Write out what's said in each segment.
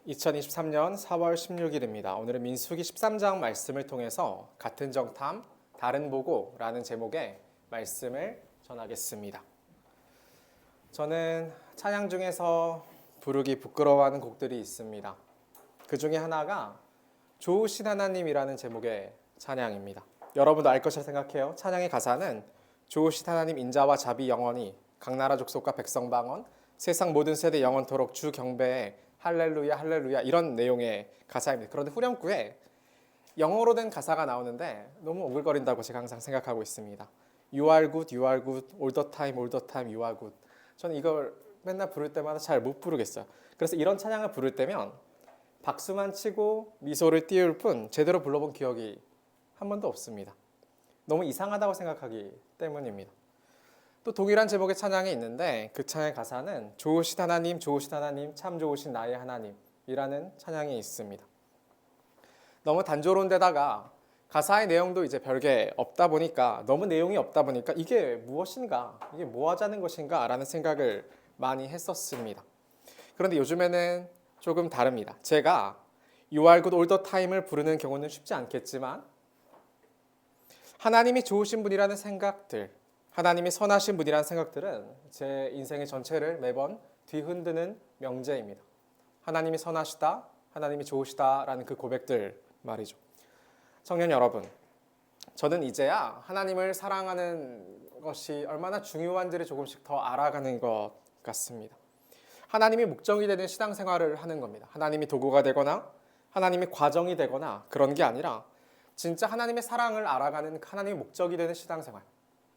2023년 4월 16일입니다. 오늘은 민수기 13장 말씀을 통해서 같은 정탐, 다른 보고라는 제목의 말씀을 전하겠습니다. 저는 찬양 중에서 부르기 부끄러워하는 곡들이 있습니다. 그 중에 하나가 좋으신 하나님이라는 제목의 찬양입니다. 여러분도 알 것이라 생각해요. 찬양의 가사는 좋으신 하나님 인자와 자비 영원히 각 나라 족속과 백성 방언 세상 모든 세대 영원토록 주 경배에 할렐루야 할렐루야 이런 내용의 가사입니다. 그런데 후렴구에 영어로 된 가사가 나오는데 너무 오글거린다고 제가 항상 생각하고 있습니다. You are good, you are good, all the time, you are good. 저는 이걸 맨날 부를 때마다 잘 못 부르겠어요. 그래서 이런 찬양을 부를 때면 박수만 치고 미소를 띄울 뿐 제대로 불러본 기억이 한 번도 없습니다. 너무 이상하다고 생각하기 때문입니다. 또 동일한 제목의 찬양이 있는데 그 찬양의 가사는 좋으신 하나님, 참 좋으신 나의 하나님이라는 찬양이 있습니다. 너무 단조로운 데다가 가사의 내용도 이제 별게 없다 보니까 너무 내용이 없다 보니까 이게 무엇인가, 이게 뭐 하자는 것인가 라는 생각을 많이 했었습니다. 그런데 요즘에는 조금 다릅니다. 제가 You are good all the time을 부르는 경우는 쉽지 않겠지만 하나님이 좋으신 분이라는 생각들, 하나님이 선하신 분이라는 생각들은 제 인생의 전체를 매번 뒤흔드는 명제입니다. 하나님이 선하시다, 하나님이 좋으시다라는 그 고백들 말이죠. 청년 여러분, 저는 이제야 하나님을 사랑하는 것이 얼마나 중요한지를 조금씩 더 알아가는 것 같습니다. 하나님이 목적이 되는 신앙생활을 하는 겁니다. 하나님이 도구가 되거나 하나님이 과정이 되거나 그런 게 아니라 진짜 하나님의 사랑을 알아가는 하나님의 목적이 되는 신앙생활,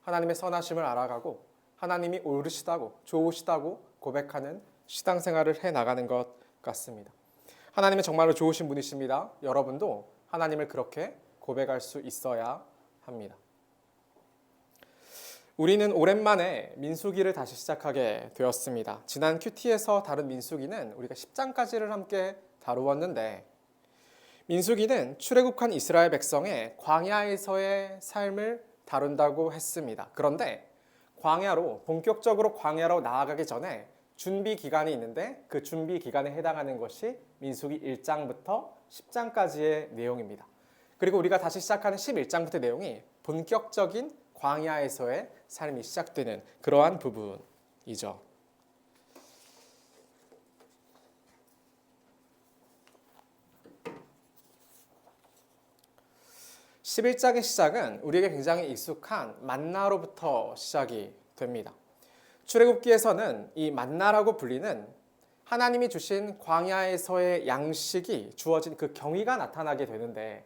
하나님의 선하심을 알아가고 하나님이 옳으시다고 좋으시다고 고백하는 신앙생활을 해나가는 것 같습니다. 하나님은 정말로 좋으신 분이십니다. 여러분도 하나님을 그렇게 고백할 수 있어야 합니다. 우리는 오랜만에 민수기를 다시 시작하게 되었습니다. 지난 큐티에서 다룬 민수기는 우리가 10장까지를 함께 다루었는데 민수기는 출애굽한 이스라엘 백성의 광야에서의 삶을 다룬다고 했습니다. 그런데 본격적으로 광야로 나아가기 전에 준비 기간이 있는데 그 준비 기간에 해당하는 것이 민수기 1장부터 10장까지의 내용입니다. 그리고 우리가 다시 시작하는 11장부터 내용이 본격적인 광야에서의 삶이 시작되는 그러한 부분이죠. 11장의 시작은 우리에게 굉장히 익숙한 만나로부터 시작이 됩니다. 출애굽기에서는 이 만나라고 불리는 하나님이 주신 광야에서의 양식이 주어진 그 경위가 나타나게 되는데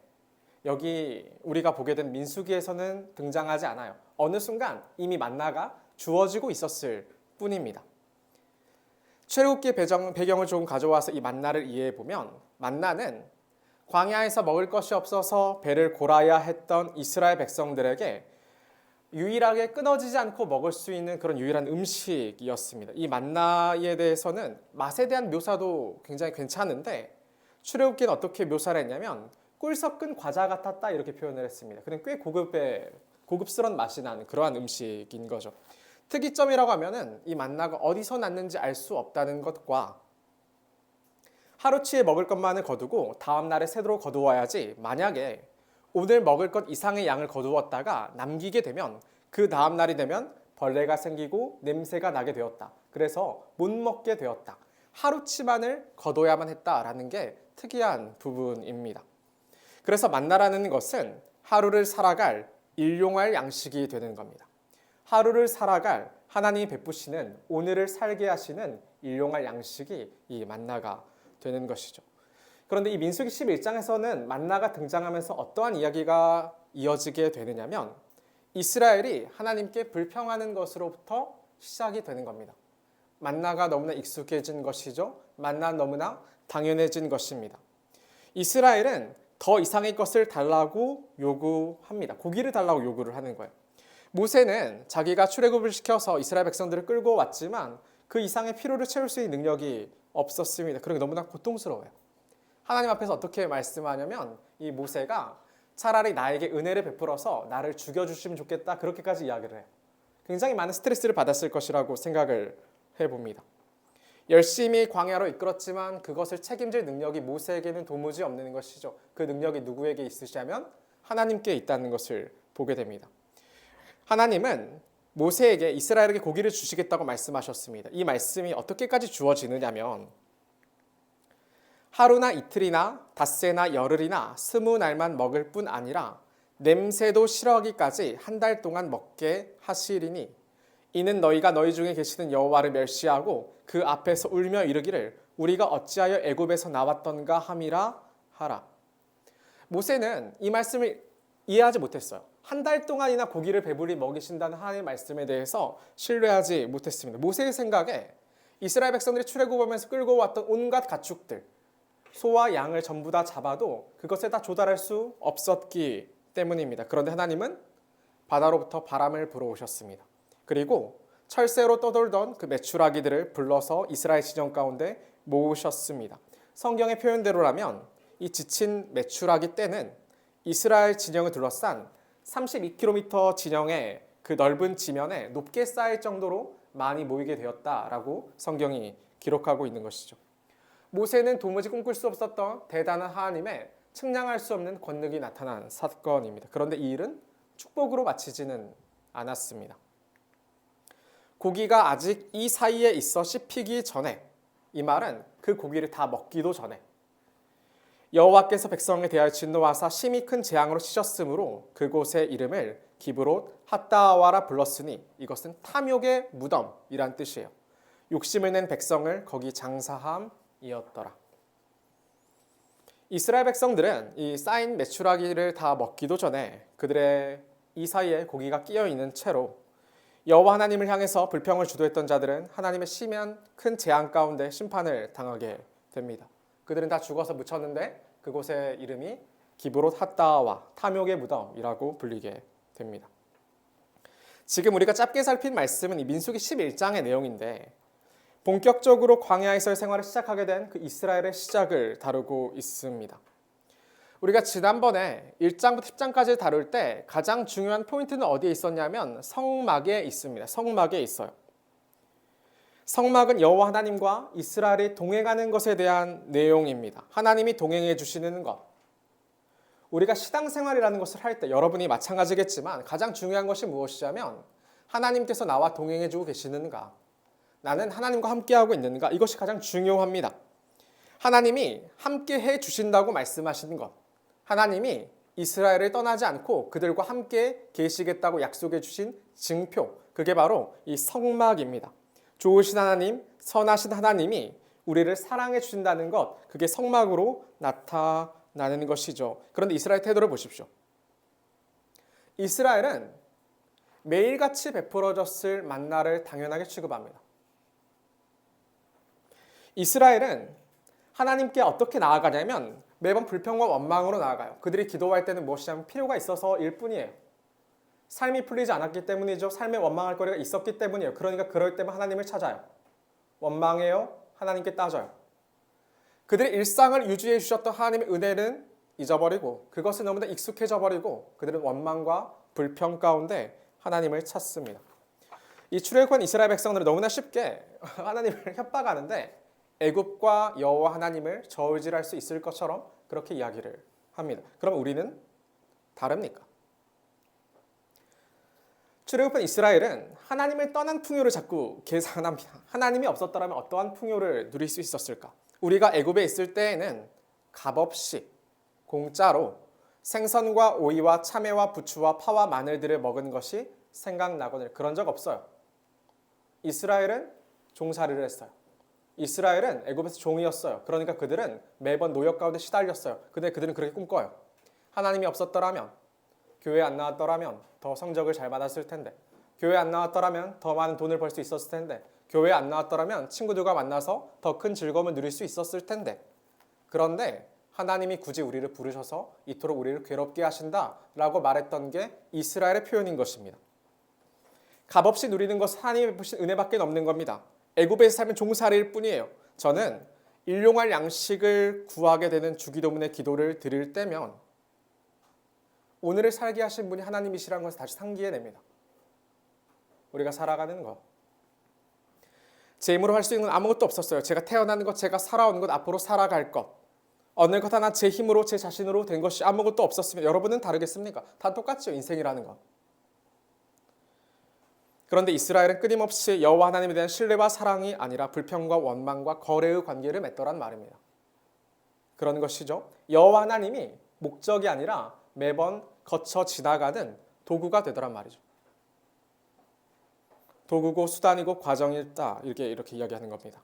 여기 우리가 보게 된 민수기에서는 등장하지 않아요. 어느 순간 이미 만나가 주어지고 있었을 뿐입니다. 출애굽기의 배경을 조금 가져와서 이 만나를 이해해 보면 만나는 광야에서 먹을 것이 없어서 배를 골아야 했던 이스라엘 백성들에게 유일하게 끊어지지 않고 먹을 수 있는 그런 유일한 음식이었습니다. 이 만나에 대해서는 맛에 대한 묘사도 굉장히 괜찮은데 출애굽기는 어떻게 묘사를 했냐면 꿀 섞은 과자 같았다 이렇게 표현을 했습니다. 그냥 꽤 고급스러운 맛이 나는 그러한 음식인 거죠. 특이점이라고 하면은 이 만나가 어디서 났는지 알 수 없다는 것과 하루치에 먹을 것만을 거두고 다음 날에 새로 거두어야지 만약에 오늘 먹을 것 이상의 양을 거두었다가 남기게 되면 그 다음 날이 되면 벌레가 생기고 냄새가 나게 되었다. 그래서 못 먹게 되었다. 하루치만을 거둬야만 했다라는 게 특이한 부분입니다. 그래서 만나라는 것은 하루를 살아갈 일용할 양식이 되는 겁니다. 하루를 살아갈 하나님이 베푸시는 오늘을 살게 하시는 일용할 양식이 이 만나가 되는 것이죠. 그런데 이 민수기 11장에서는 만나가 등장하면서 어떠한 이야기가 이어지게 되느냐면 이스라엘이 하나님께 불평하는 것으로부터 시작이 되는 겁니다. 만나가 너무나 익숙해진 것이죠. 만나는 너무나 당연해진 것입니다. 이스라엘은 더 이상의 것을 달라고 요구합니다. 고기를 달라고 요구를 하는 거예요. 모세는 자기가 출애굽을 시켜서 이스라엘 백성들을 끌고 왔지만 그 이상의 필요를 채울 수 있는 능력이 없었습니다. 그러니 너무나 고통스러워요. 하나님 앞에서 어떻게 말씀하냐면 이 모세가 차라리 나에게 은혜를 베풀어서 나를 죽여주시면 좋겠다 그렇게까지 이야기를 해요. 굉장히 많은 스트레스를 받았을 것이라고 생각을 해봅니다. 열심히 광야로 이끌었지만 그것을 책임질 능력이 모세에게는 도무지 없는 것이죠. 그 능력이 누구에게 있으시냐면 하나님께 있다는 것을 보게 됩니다. 하나님은 모세에게 이스라엘에게 고기를 주시겠다고 말씀하셨습니다. 이 말씀이 어떻게까지 주어지느냐면 하루나 이틀이나 닷새나 열흘이나 20날만 먹을 뿐 아니라 냄새도 싫어하기까지 한 달 동안 먹게 하시리니 이는 너희가 너희 중에 계시는 여호와를 멸시하고 그 앞에서 울며 이르기를 우리가 어찌하여 애굽에서 나왔던가 함이라 하라. 모세는 이 말씀을 이해하지 못했어요. 한 달 동안이나 고기를 배불리 먹이신다는 하나님의 말씀에 대해서 신뢰하지 못했습니다. 모세의 생각에 이스라엘 백성들이 출애굽하면서 끌고 왔던 온갖 가축들, 소와 양을 전부 다 잡아도 그것에 다 조달할 수 없었기 때문입니다. 그런데 하나님은 바다로부터 바람을 불어오셨습니다. 그리고 철새로 떠돌던 그 메추라기들을 불러서 이스라엘 진영 가운데 모으셨습니다. 성경의 표현대로라면 이 지친 메추라기 떼는 이스라엘 진영을 둘러싼 32km 진영의 그 넓은 지면에 높게 쌓일 정도로 많이 모이게 되었다라고 성경이 기록하고 있는 것이죠. 모세는 도무지 꿈꿀 수 없었던 대단한 하나님의 측량할 수 없는 권능이 나타난 사건입니다. 그런데 이 일은 축복으로 마치지는 않았습니다. 고기가 아직 이 사이에 있어 씹히기 전에, 이 말은 그 고기를 다 먹기도 전에 여호와께서 백성에 대하여 진노하사 심히 큰 재앙으로 치셨으므로 그곳의 이름을 기브롯 핫다와라 불렀으니 이것은 탐욕의 무덤이란 뜻이에요. 욕심을 낸 백성을 거기 장사함이었더라. 이스라엘 백성들은 이 쌓인 메추라기를 다 먹기도 전에 그들의 이 사이에 고기가 끼어 있는 채로 여호와 하나님을 향해서 불평을 주도했던 자들은 하나님의 심한 큰 재앙 가운데 심판을 당하게 됩니다. 그들은 다 죽어서 묻혔는데 그곳의 이름이 기브롯 핫다와 탐욕의 무덤이라고 불리게 됩니다. 지금 우리가 짧게 살핀 말씀은 이 민수기 11장의 내용인데 본격적으로 광야에서의 생활을 시작하게 된 그 이스라엘의 시작을 다루고 있습니다. 우리가 지난번에 1장부터 10장까지 다룰 때 가장 중요한 포인트는 어디에 있었냐면 성막에 있습니다. 성막에 있어요. 성막은 여호와 하나님과 이스라엘이 동행하는 것에 대한 내용입니다. 하나님이 동행해 주시는 것. 우리가 신앙생활이라는 것을 할 때 여러분이 마찬가지겠지만 가장 중요한 것이 무엇이냐면 하나님께서 나와 동행해 주고 계시는가? 나는 하나님과 함께하고 있는가? 이것이 가장 중요합니다. 하나님이 함께해 주신다고 말씀하시는 것. 하나님이 이스라엘을 떠나지 않고 그들과 함께 계시겠다고 약속해 주신 증표. 그게 바로 이 성막입니다. 좋으신 하나님, 선하신 하나님이 우리를 사랑해 주신다는 것, 그게 성막으로 나타나는 것이죠. 그런데 이스라엘 태도를 보십시오. 이스라엘은 매일같이 베풀어졌을 만나를 당연하게 취급합니다. 이스라엘은 하나님께 어떻게 나아가냐면 매번 불평과 원망으로 나아가요. 그들이 기도할 때는 무엇이냐면 필요가 있어서일 뿐이에요. 삶이 풀리지 않았기 때문이죠. 삶에 원망할 거리가 있었기 때문이에요. 그러니까 그럴 때만 하나님을 찾아요. 원망해요. 하나님께 따져요. 그들의 일상을 유지해 주셨던 하나님의 은혜는 잊어버리고 그것은 너무나 익숙해져 버리고 그들은 원망과 불평 가운데 하나님을 찾습니다. 이 출애굽한 이스라엘 백성들은 너무나 쉽게 하나님을 협박하는데 애굽과 여호와 하나님을 저울질할 수 있을 것처럼 그렇게 이야기를 합니다. 그럼 우리는 다릅니까? 출애굽한 이스라엘은 하나님을 떠난 풍요를 자꾸 계산합니다. 하나님이 없었더라면 어떠한 풍요를 누릴 수 있었을까? 우리가 애굽에 있을 때에는 값없이 공짜로 생선과 오이와 참외와 부추와 파와 마늘들을 먹은 것이 생각나거든요. 그런 적 없어요. 이스라엘은 종살이를 했어요. 이스라엘은 애굽에서 종이었어요. 그러니까 그들은 매번 노역 가운데 시달렸어요. 근데 그들은 그렇게 꿈꿔요. 하나님이 없었더라면, 교회 안 나왔더라면 더 성적을 잘 받았을 텐데, 교회 안 나왔더라면 더 많은 돈을 벌 수 있었을 텐데, 교회 안 나왔더라면 친구들과 만나서 더 큰 즐거움을 누릴 수 있었을 텐데. 그런데 하나님이 굳이 우리를 부르셔서 이토록 우리를 괴롭게 하신다라고 말했던 게 이스라엘의 표현인 것입니다. 값없이 누리는 것은 하나님이 베푸신 은혜밖에 없는 겁니다. 애굽에서 살면 종살이일 뿐이에요. 저는 일용할 양식을 구하게 되는 주기도문의 기도를 드릴 때면 오늘을 살게 하신 분이 하나님이시라는 것을 다시 상기해냅니다. 우리가 살아가는 것. 제 힘으로 할 수 있는 건 아무것도 없었어요. 제가 태어나는 것, 제가 살아오는 것, 앞으로 살아갈 것. 어느 것 하나 제 힘으로, 제 자신으로 된 것이 아무것도 없었으면 여러분은 다르겠습니까? 다 똑같죠, 인생이라는 건. 그런데 이스라엘은 끊임없이 여호와 하나님에 대한 신뢰와 사랑이 아니라 불평과 원망과 거래의 관계를 맺더란 말입니다. 그런 것이죠. 여호와 하나님이 목적이 아니라 매번 거쳐 지나가는 도구가 되더란 말이죠. 도구고 수단이고 과정이다, 이렇게 이야기하는 겁니다.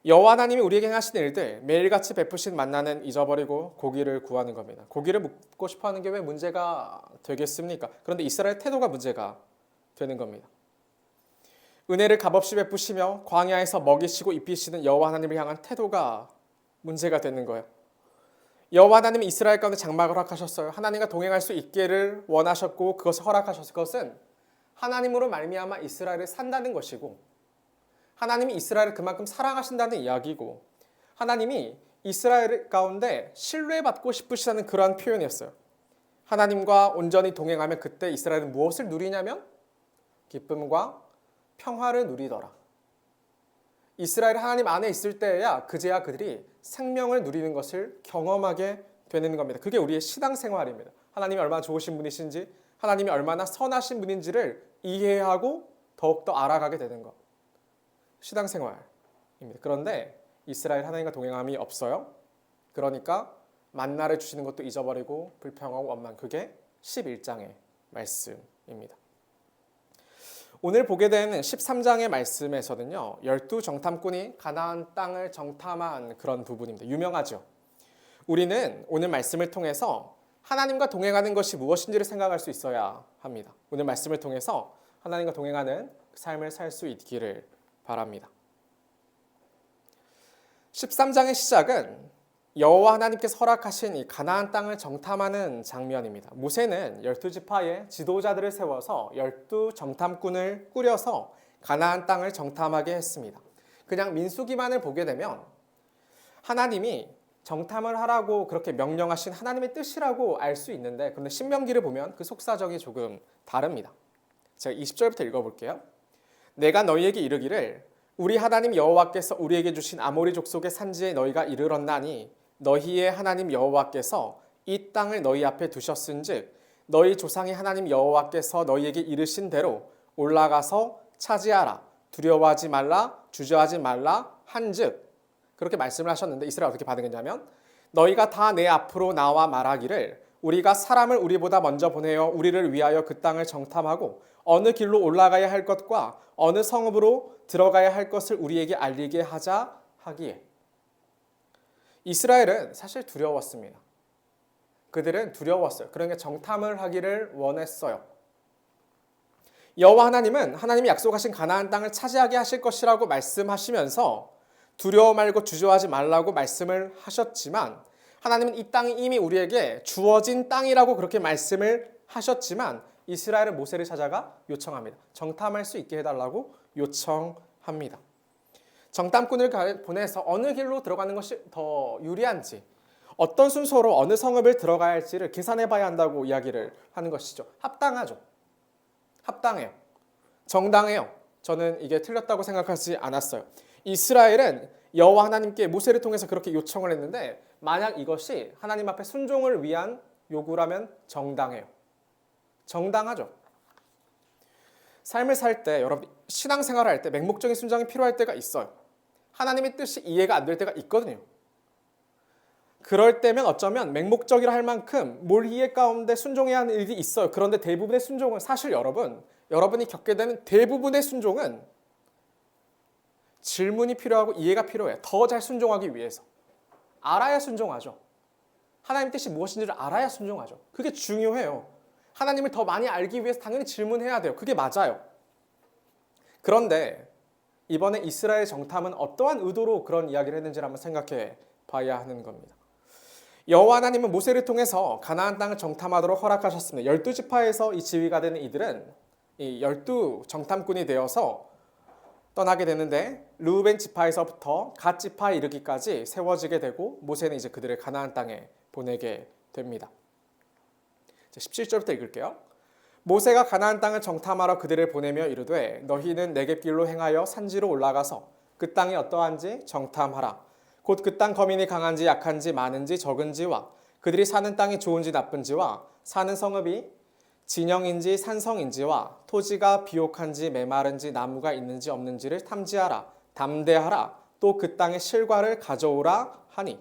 여호와 하나님이 우리에게 행하신 일들, 매일같이 베푸신 만나는 잊어버리고 고기를 구하는 겁니다. 고기를 먹고 싶어하는 게 왜 문제가 되겠습니까? 그런데 이스라엘 태도가 문제가 되는 겁니다. 은혜를 값없이 베푸시며 광야에서 먹이시고 입히시는 여호와 하나님을 향한 태도가 문제가 되는 거예요. 여호와 하나님이 이스라엘 가운데 장막을 허락하셨어요. 하나님과 동행할 수 있기를 원하셨고 그것을 허락하셨을 것은 하나님으로 말미암아 이스라엘을 산다는 것이고, 하나님이 이스라엘을 그만큼 사랑하신다는 이야기고, 하나님이 이스라엘 가운데 신뢰받고 싶으시다는 그러한 표현이었어요. 하나님과 온전히 동행하면 그때 이스라엘은 무엇을 누리냐면 기쁨과 평화를 누리더라. 이스라엘 하나님 안에 있을 때야 그제야 그들이 생명을 누리는 것을 경험하게 되는 겁니다. 그게 우리의 신앙생활입니다. 하나님이 얼마나 좋으신 분이신지, 하나님이 얼마나 선하신 분인지를 이해하고 더욱더 알아가게 되는 것. 신앙생활입니다. 그런데 이스라엘 하나님과 동행함이 없어요. 그러니까 만나를 주시는 것도 잊어버리고 불평하고 원망. 그게 11장의 말씀입니다. 오늘 보게 되는 13장의 말씀에서는요, 12정탐꾼이 가나안 땅을 정탐한 그런 부분입니다. 유명하죠. 우리는 오늘 말씀을 통해서 하나님과 동행하는 것이 무엇인지를 생각할 수 있어야 합니다. 오늘 말씀을 통해서 하나님과 동행하는 삶을 살 수 있기를 바랍니다. 13장의 시작은 여호와 하나님께서 허락하신 이 가나안 땅을 정탐하는 장면입니다. 모세는 12지파의 지도자들을 세워서 12정탐꾼을 꾸려서 가나안 땅을 정탐하게 했습니다. 그냥 민수기만을 보게 되면 하나님이 정탐을 하라고 그렇게 명령하신 하나님의 뜻이라고 알 수 있는데, 그런데 신명기를 보면 그 속사정이 조금 다릅니다. 제가 20절부터 읽어볼게요. 내가 너희에게 이르기를 우리 하나님 여호와께서 우리에게 주신 아모리 족속의 산지에 너희가 이르렀나니 너희의 하나님 여호와께서 이 땅을 너희 앞에 두셨은즉 너희 조상의 하나님 여호와께서 너희에게 이르신 대로 올라가서 차지하라. 두려워하지 말라. 주저하지 말라. 한즉 그렇게 말씀을 하셨는데, 이스라엘 어떻게 반응했냐면 너희가 다 내 앞으로 나와 말하기를 우리가 사람을 우리보다 먼저 보내어 우리를 위하여 그 땅을 정탐하고 어느 길로 올라가야 할 것과 어느 성읍으로 들어가야 할 것을 우리에게 알리게 하자 하기에. 이스라엘은 사실 두려웠습니다. 그들은 두려웠어요. 그러니까 정탐을 하기를 원했어요. 여호와 하나님은 하나님이 약속하신 가나안 땅을 차지하게 하실 것이라고 말씀하시면서 두려워 말고 주저하지 말라고 말씀을 하셨지만, 하나님은 이 땅이 이미 우리에게 주어진 땅이라고 그렇게 말씀을 하셨지만 이스라엘은 모세를 찾아가 요청합니다. 정탐할 수 있게 해달라고 요청합니다. 정탐꾼을 보내서 어느 길로 들어가는 것이 더 유리한지, 어떤 순서로 어느 성읍을 들어가야 할지를 계산해 봐야 한다고 이야기를 하는 것이죠. 합당하죠. 합당해요. 정당해요. 저는 이게 틀렸다고 생각하지 않았어요. 이스라엘은 여호와 하나님께 모세를 통해서 그렇게 요청을 했는데, 만약 이것이 하나님 앞에 순종을 위한 요구라면 정당해요. 정당하죠. 삶을 살 때, 여러분 신앙생활을 할 때 맹목적인 순종이 필요할 때가 있어요. 하나님의 뜻이 이해가 안 될 때가 있거든요. 그럴 때면 어쩌면 맹목적이라 할 만큼 몰이해 가운데 순종해야 하는 일이 있어요. 그런데 대부분의 순종은, 사실 여러분이 겪게 되는 대부분의 순종은 질문이 필요하고 이해가 필요해요. 더 잘 순종하기 위해서. 알아야 순종하죠. 하나님 뜻이 무엇인지를 알아야 순종하죠. 그게 중요해요. 하나님을 더 많이 알기 위해서 당연히 질문해야 돼요. 그게 맞아요. 그런데 이번에 이스라엘 정탐은 어떠한 의도로 그런 이야기를 했는지를 한번 생각해 봐야 하는 겁니다. 여호와 하나님은 모세를 통해서 가나안 땅을 정탐하도록 허락하셨습니다. 12지파에서 이 지휘가 되는 이들은 이 12정탐꾼이 되어서 떠나게 되는데, 르우벤 지파에서부터 갓 지파에 이르기까지 세워지게 되고 모세는 이제 그들을 가나안 땅에 보내게 됩니다. 17절부터 읽을게요. 모세가 가나안 땅을 정탐하러 그들을 보내며 이르되 너희는 네겝길로 행하여 산지로 올라가서 그 땅이 어떠한지 정탐하라. 곧 그 땅 거민이 강한지 약한지 많은지 적은지와 그들이 사는 땅이 좋은지 나쁜지와 사는 성읍이 진영인지 산성인지와 토지가 비옥한지 메마른지 나무가 있는지 없는지를 탐지하라. 담대하라. 또 그 땅의 실과를 가져오라 하니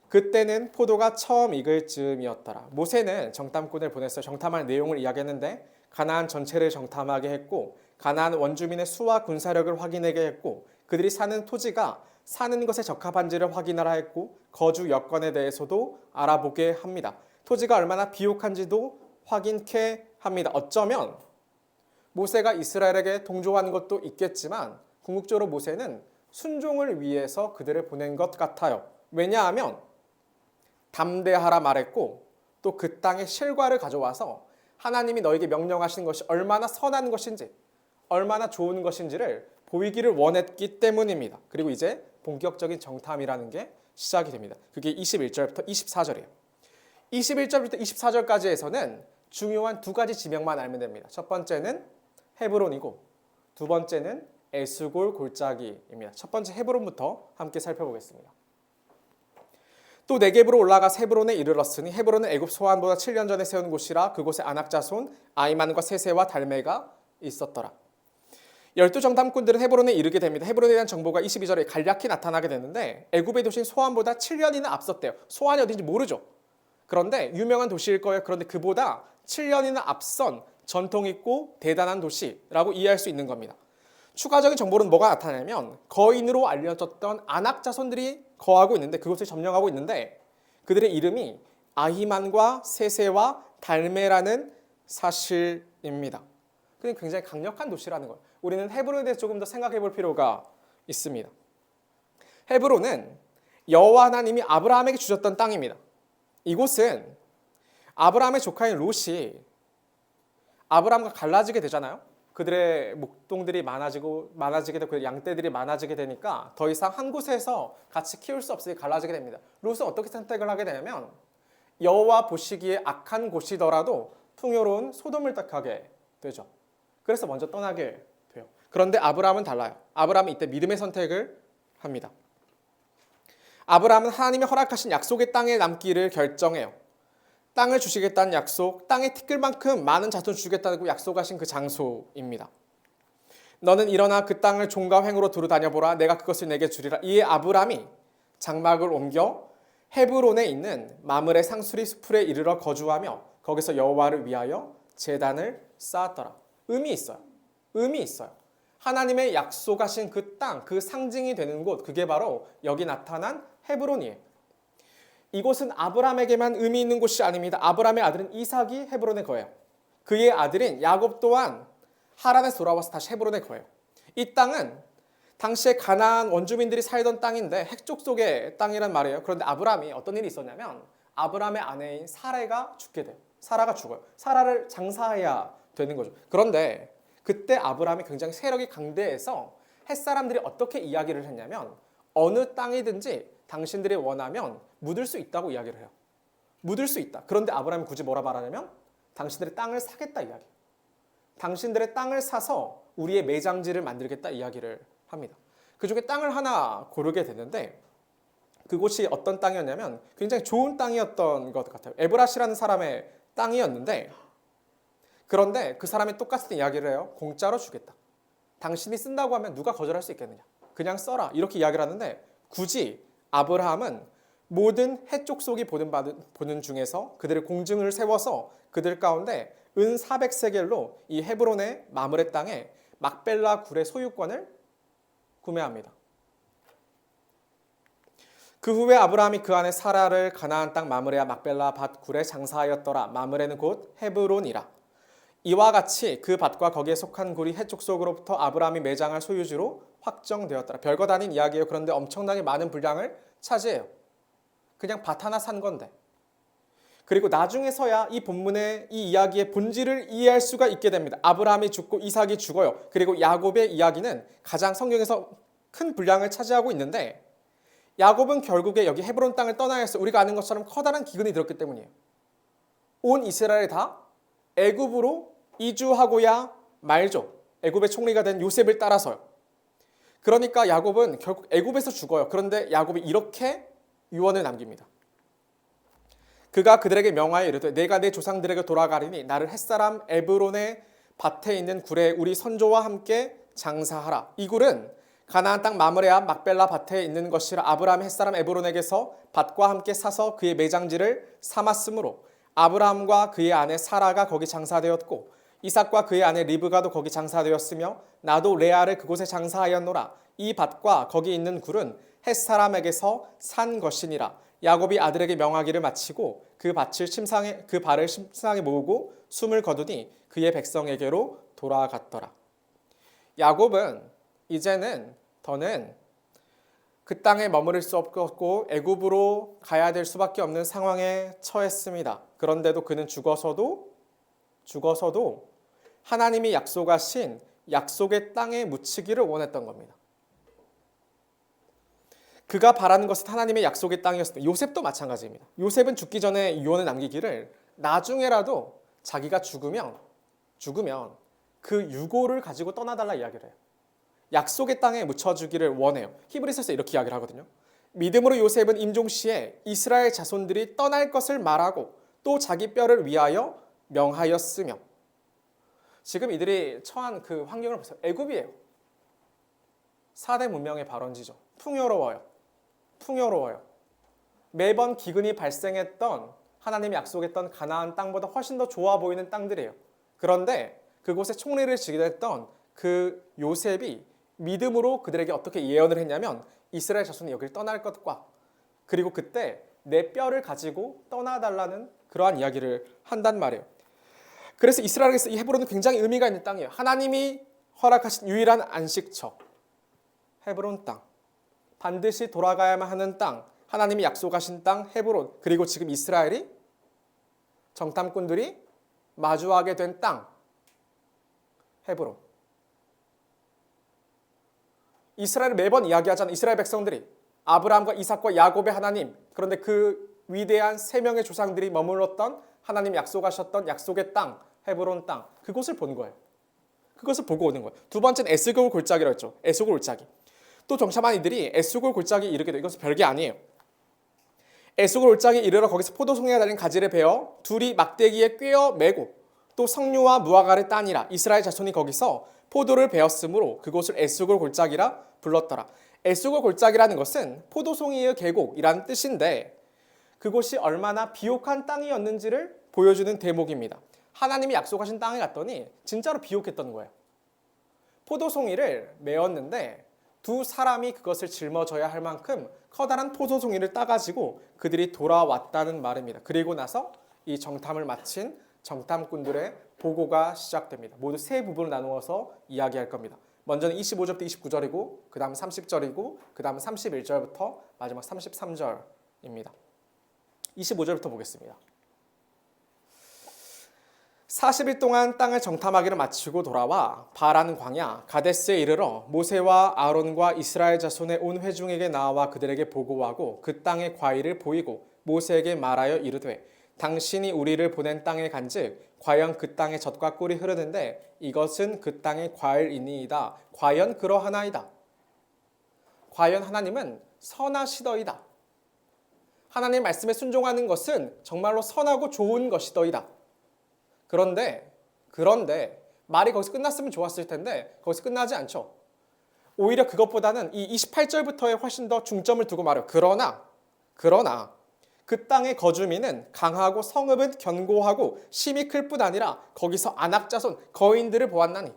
그때는 포도가 처음 익을 즈음이었더라. 모세는 정탐꾼을 보냈어요. 정탐할 내용을 이야기했는데 가나안 전체를 정탐하게 했고 가나안 원주민의 수와 군사력을 확인하게 했고 그들이 사는 토지가 사는 것에 적합한지를 확인하라 했고 거주 여건에 대해서도 알아보게 합니다. 토지가 얼마나 비옥한지도 확인케 합니다. 어쩌면 모세가 이스라엘에게 동조한 것도 있겠지만 궁극적으로 모세는 순종을 위해서 그들을 보낸 것 같아요. 왜냐하면 담대하라 말했고 또 그 땅의 실과를 가져와서 하나님이 너에게 명령하신 것이 얼마나 선한 것인지 얼마나 좋은 것인지를 보이기를 원했기 때문입니다. 그리고 이제 본격적인 정탐이라는 게 시작이 됩니다. 그게 21절부터 24절이에요. 21절부터 24절까지에서는 중요한 두 가지 지명만 알면 됩니다. 첫 번째는 헤브론이고 두 번째는 에스골 골짜기입니다. 첫 번째 헤브론부터 함께 살펴보겠습니다. 또 네겝으로 올라가 헤브론에 이르렀으니 헤브론은 애굽 소환보다 7년 전에 세운 곳이라 그곳에 아낙 자손 아이만과 세세와 달메가 있었더라. 12정탐꾼들은 헤브론에 이르게 됩니다. 헤브론에 대한 정보가 22절에 간략히 나타나게 되는데 애굽의 도시인 소환보다 7년이나 앞섰대요. 소환이 어딘지 모르죠. 그런데 유명한 도시일 거예요. 그런데 그보다 7년이나 앞선 전통 있고 대단한 도시라고 이해할 수 있는 겁니다. 추가적인 정보는 뭐가 나타나냐면 거인으로 알려졌던 아낙 자손들이 거하고 있는데 그곳을 점령하고 있는데 그들의 이름이 아히만과 세세와 달메라는 사실입니다. 그냥 굉장히 강력한 도시라는 거예요. 우리는 헤브론에 대해서 조금 더 생각해 볼 필요가 있습니다. 헤브론은 여호와 하나님이 아브라함에게 주셨던 땅입니다. 이곳은 아브라함의 조카인 롯이 아브라함과 갈라지게 되잖아요. 그들의 목동들이 많아지게 되고 양떼들이 많아지게 되니까 더 이상 한 곳에서 같이 키울 수 없으니 갈라지게 됩니다. 롯은 어떻게 선택을 하게 되냐면 여호와 보시기에 악한 곳이더라도 풍요로운 소돔을 택하게 되죠. 그래서 먼저 떠나게 돼요. 그런데 아브라함은 달라요. 아브라함은 이때 믿음의 선택을 합니다. 아브라함은 하나님이 허락하신 약속의 땅에 남기를 결정해요. 땅을 주시겠다는 약속, 땅의 티끌만큼 많은 자손 주겠다고 약속하신 그 장소입니다. 너는 일어나 그 땅을 종과 횡으로 두루 다녀보라. 내가 그것을 내게 주리라. 이에 아브라함이 장막을 옮겨 헤브론에 있는 마므레 상수리 수풀에 이르러 거주하며 거기서 여호와를 위하여 제단을 쌓았더라. 의미 있어요. 의미 있어요. 하나님의 약속하신 그 땅, 그 상징이 되는 곳, 그게 바로 여기 나타난 헤브론이에요. 이곳은 아브라함에게만 의미 있는 곳이 아닙니다. 아브라함의 아들은 이삭이 헤브론에 거해요. 그의 아들인 야곱 또한 하란에서 돌아와서 다시 헤브론에 거해요. 이 땅은 당시에 가나안 원주민들이 살던 땅인데 핵족 속의 땅이란 말이에요. 그런데 아브라함이 어떤 일이 있었냐면 아브라함의 아내인 사라가 죽게 돼요. 사라가 죽어요. 사라를 장사해야 되는 거죠. 그런데 그때 아브라함이 굉장히 세력이 강대해서 햇사람들이 어떻게 이야기를 했냐면 어느 땅이든지 당신들이 원하면 묻을 수 있다고 이야기를 해요. 묻을 수 있다. 그런데 아브라함이 굳이 뭐라 말하냐면 당신들의 땅을 사겠다 이야기. 당신들의 땅을 사서 우리의 매장지를 만들겠다 이야기를 합니다. 그중에 땅을 하나 고르게 되는데 그곳이 어떤 땅이었냐면 굉장히 좋은 땅이었던 것 같아요. 에브라시라는 사람의 땅이었는데 그런데 그 사람이 똑같은 이야기를 해요. 공짜로 주겠다. 당신이 쓴다고 하면 누가 거절할 수 있겠느냐. 그냥 써라. 이렇게 이야기를 하는데 굳이 아브라함은 모든 해족 속이 보는 중에서 그들의 공증을 세워서 그들 가운데 은 400세겔로 이 헤브론의 마므레 땅에 막벨라 굴의 소유권을 구매합니다. 그 후에 아브라함이 그 안에 사라를 가나안 땅 마므레와 막벨라 밭 굴에 장사하였더라. 마므레는 곧 헤브론이라. 이와 같이 그 밭과 거기에 속한 굴이 해족 속으로부터 아브라함이 매장할 소유지로 확정되었더라. 별것 아닌 이야기예요. 그런데 엄청나게 많은 분량을 차지해요. 그냥 밭 하나 산 건데. 그리고 나중에서야 이 본문의 이 이야기의 본질을 이해할 수가 있게 됩니다. 아브라함이 죽고 이삭이 죽어요. 그리고 야곱의 이야기는 가장 성경에서 큰 분량을 차지하고 있는데 야곱은 결국에 여기 헤브론 땅을 떠나야 해서 우리가 아는 것처럼 커다란 기근이 들었기 때문이에요. 온 이스라엘이 다 애굽으로 이주하고야 말죠. 애굽의 총리가 된 요셉을 따라서요. 그러니까 야곱은 결국 애굽에서 죽어요. 그런데 야곱이 이렇게 유언을 남깁니다. 그가 그들에게 명하여 이르되 내가 내 조상들에게 돌아가리니 나를 햇사람 에브론의 밭에 있는 굴에 우리 선조와 함께 장사하라. 이 굴은 가나안 땅 마므레 앞 막벨라 밭에 있는 것이라. 아브라함 햇사람 에브론에게서 밭과 함께 사서 그의 매장지를 삼았으므로 아브라함과 그의 아내 사라가 거기 장사되었고 이삭과 그의 아내 리브가도 거기 장사되었으며 나도 레아를 그곳에 장사하였노라. 이 밭과 거기 있는 굴은 햇사람에게서 산 것이니라. 야곱이 아들에게 명하기를 마치고 그 발을 심상에 모으고 숨을 거두니 그의 백성에게로 돌아갔더라. 야곱은 이제는 더는 그 땅에 머무를 수 없고 애굽으로 가야 될 수밖에 없는 상황에 처했습니다. 그런데도 그는 죽어서도 하나님이 약속하신 약속의 땅에 묻히기를 원했던 겁니다. 그가 바라는 것은 하나님의 약속의 땅이었습니다. 요셉도 마찬가지입니다. 요셉은 죽기 전에 유언을 남기기를 나중에라도 자기가 죽으면 그 유고를 가지고 떠나달라 이야기를 해요. 약속의 땅에 묻혀주기를 원해요. 히브리서에서 이렇게 이야기를 하거든요. 믿음으로 요셉은 임종시에 이스라엘 자손들이 떠날 것을 말하고 또 자기 뼈를 위하여 명하였으며. 지금 이들이 처한 그 환경을 보세요. 애굽이에요. 4대 문명의 발원지죠. 풍요로워요. 매번 기근이 발생했던 하나님이 약속했던 가나안 땅보다 훨씬 더 좋아 보이는 땅들이에요. 그런데 그곳에 총리를 지게 됐던 그 요셉이 믿음으로 그들에게 어떻게 예언을 했냐면 이스라엘 자손이 여기를 떠날 것과 그리고 그때 내 뼈를 가지고 떠나달라는 그러한 이야기를 한단 말이에요. 그래서 이스라엘에서 이 헤브론은 굉장히 의미가 있는 땅이에요. 하나님이 허락하신 유일한 안식처, 헤브론 땅. 반드시 돌아가야만 하는 땅, 하나님이 약속하신 땅 헤브론, 그리고 지금 이스라엘이 정탐꾼들이 마주하게 된 땅 헤브론. 이스라엘을 매번 이야기하잖아요. 이스라엘 백성들이 아브라함과 이삭과 야곱의 하나님, 그런데 그 위대한 세 명의 조상들이 머물렀던 하나님 약속하셨던 약속의 땅 헤브론 땅, 그곳을 본 거예요. 그것을 보고 오는 거예요. 두 번째는 에스골 골짜기라고 했죠. 에스골 골짜기. 또 정참한 이들이 에스골 골짜기에 이르게 돼요. 이것은 별게 아니에요. 에스골 골짜기에 이르러 거기서 포도송이가 달린 가지를 베어 둘이 막대기에 꿰어 매고 또 석류와 무화과를 따니라. 이스라엘 자손이 거기서 포도를 베었으므로 그곳을 에스골 골짜기라 불렀더라. 에스골 골짜기라는 것은 포도송이의 계곡이라는 뜻인데 그곳이 얼마나 비옥한 땅이었는지를 보여주는 대목입니다. 하나님이 약속하신 땅에 갔더니 진짜로 비옥했던 거예요. 포도송이를 메었는데 두 사람이 그것을 짊어져야 할 만큼 커다란 포도송이를 따가지고 그들이 돌아왔다는 말입니다. 그리고 나서 이 정탐을 마친 정탐꾼들의 보고가 시작됩니다. 모두 세 부분을 나누어서 이야기할 겁니다. 먼저는 25절부터 29절이고 그 다음 30절이고 그 다음 31절부터 마지막 33절입니다. 25절부터 보겠습니다. 40일 동안 땅을 정탐하기를 마치고 돌아와 바라는 광야 가데스에 이르러 모세와 아론과 이스라엘 자손의 온 회중에게 나와 그들에게 보고하고 그 땅의 과일을 보이고 모세에게 말하여 이르되 당신이 우리를 보낸 땅에 간즉 과연 그 땅에 젖과 꿀이 흐르는데 이것은 그 땅의 과일이니이다. 과연 그러하나이다. 과연 하나님은 선하시더이다. 하나님 말씀에 순종하는 것은 정말로 선하고 좋은 것이더이다. 그런데 말이 거기서 끝났으면 좋았을 텐데 거기서 끝나지 않죠. 오히려 그것보다는 이 28절부터에 훨씬 더 중점을 두고 말해요. 그러나 그 땅의 거주민은 강하고 성읍은 견고하고 심이 클 뿐 아니라 거기서 안악자손 거인들을 보았나니